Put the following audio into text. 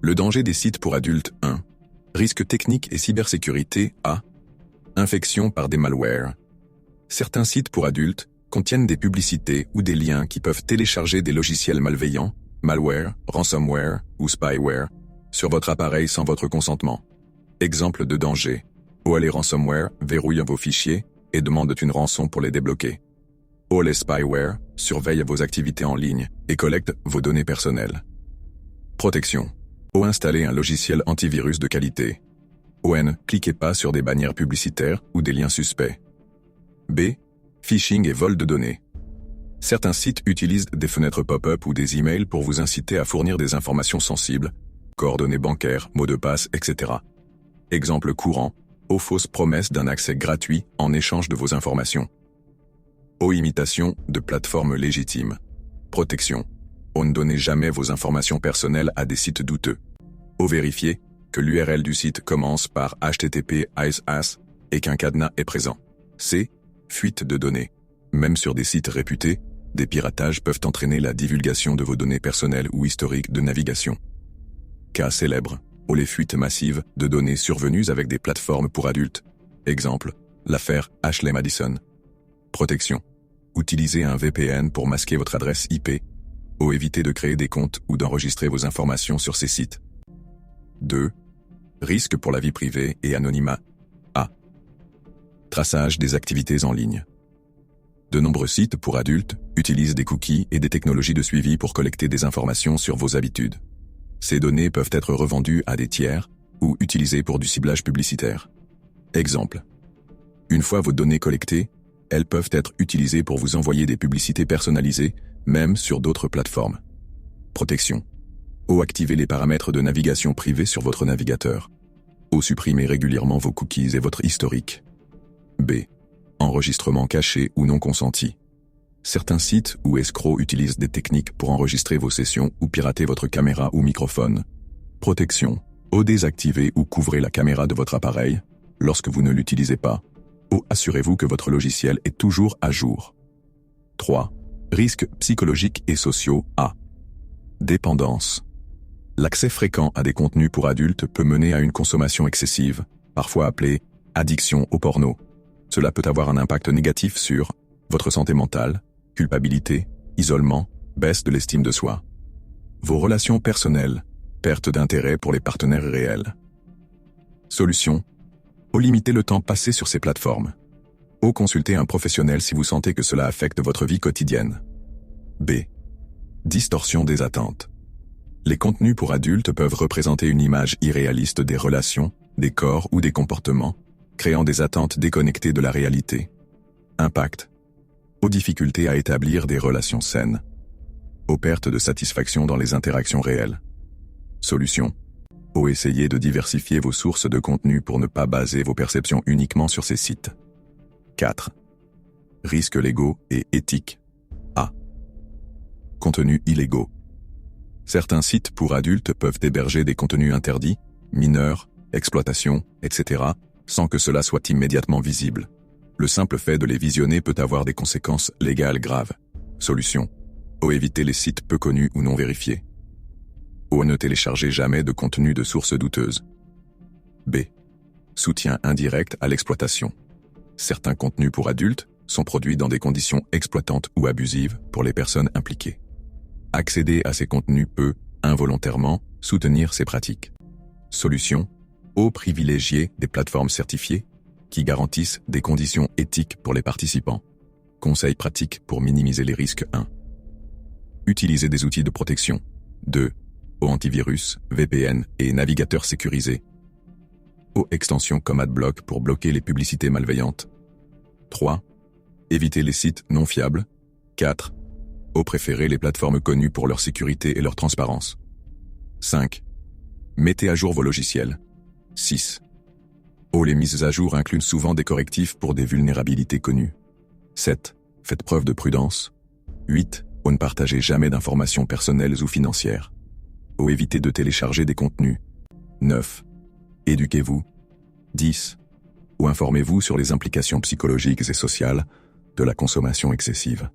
Le danger des sites pour adultes 1. Risques techniques et cybersécurité A. Infection par des malwares. Certains sites pour adultes contiennent des publicités ou des liens qui peuvent télécharger des logiciels malveillants, malware, ransomware ou spyware, sur votre appareil sans votre consentement. Exemple de danger. Les ransomware verrouillent vos fichiers et demandent une rançon pour les débloquer. Les spyware surveillent vos activités en ligne et collectent vos données personnelles. Protection. Installez un logiciel antivirus de qualité. Ne cliquez pas sur des bannières publicitaires ou des liens suspects. B. Phishing et vol de données. Certains sites utilisent des fenêtres pop-up ou des emails pour vous inciter à fournir des informations sensibles, coordonnées bancaires, mots de passe, etc. Exemple courant, aux fausses promesses d'un accès gratuit en échange de vos informations. Imitation de plateformes légitimes. Protection. Ne donnez jamais vos informations personnelles à des sites douteux. Vérifiez que l'URL du site commence par http:// et qu'un cadenas est présent. C. Fuite de données. Même sur des sites réputés, des piratages peuvent entraîner la divulgation de vos données personnelles ou historiques de navigation. Cas célèbre. Les fuites massives de données survenues avec des plateformes pour adultes. Exemple, l'affaire Ashley Madison. Protection. Utilisez un VPN pour masquer votre adresse IP. Évitez de créer des comptes ou d'enregistrer vos informations sur ces sites. 2. Risque pour la vie privée et anonymat. A. Traçage des activités en ligne. De nombreux sites pour adultes utilisent des cookies et des technologies de suivi pour collecter des informations sur vos habitudes. Ces données peuvent être revendues à des tiers ou utilisées pour du ciblage publicitaire. Exemple. Une fois vos données collectées, elles peuvent être utilisées pour vous envoyer des publicités personnalisées, même sur d'autres plateformes. Protection. Activez les paramètres de navigation privée sur votre navigateur. Supprimez régulièrement vos cookies et votre historique. B. Enregistrement caché ou non consenti. Certains sites ou escrocs utilisent des techniques pour enregistrer vos sessions ou pirater votre caméra ou microphone. Protection. Désactivez ou couvrez la caméra de votre appareil lorsque vous ne l'utilisez pas. Assurez-vous que votre logiciel est toujours à jour. 3. Risques psychologiques et sociaux A. Dépendance. L'accès fréquent à des contenus pour adultes peut mener à une consommation excessive, parfois appelée addiction au porno. Cela peut avoir un impact négatif sur votre santé mentale, culpabilité, isolement, baisse de l'estime de soi. Vos relations personnelles, perte d'intérêt pour les partenaires réels. Solution. Limitez le temps passé sur ces plateformes. Consultez un professionnel si vous sentez que cela affecte votre vie quotidienne. B. Distorsion des attentes. Les contenus pour adultes peuvent représenter une image irréaliste des relations, des corps ou des comportements, créant des attentes déconnectées de la réalité. Impact. Difficultés à établir des relations saines. Pertes de satisfaction dans les interactions réelles. Solution. Essayez de diversifier vos sources de contenu pour ne pas baser vos perceptions uniquement sur ces sites. 4. Risques légaux et éthiques. A. Contenus illégaux. Certains sites pour adultes peuvent héberger des contenus interdits, mineurs, exploitation, etc., sans que cela soit immédiatement visible. Le simple fait de les visionner peut avoir des conséquences légales graves. Solution. Évitez les sites peu connus ou non vérifiés. Ne téléchargez jamais de contenu de sources douteuses. B. Soutien indirect à l'exploitation. Certains contenus pour adultes sont produits dans des conditions exploitantes ou abusives pour les personnes impliquées. Accéder à ces contenus peut, involontairement, soutenir ces pratiques. Solution. Privilégier des plateformes certifiées qui garantissent des conditions éthiques pour les participants. Conseils pratiques pour minimiser les risques 1. Utilisez des outils de protection. 2. Antivirus, VPN et navigateurs sécurisés. Extensions comme AdBlock pour bloquer les publicités malveillantes. 3. Évitez les sites non fiables. 4. Préférez les plateformes connues pour leur sécurité et leur transparence. 5. Mettez à jour vos logiciels. 6. Les mises à jour incluent souvent des correctifs pour des vulnérabilités connues. 7. Faites preuve de prudence. 8. Ne partagez jamais d'informations personnelles ou financières. Évitez de télécharger des contenus. 9. Éduquez-vous. 10. Informez-vous sur les implications psychologiques et sociales de la consommation excessive.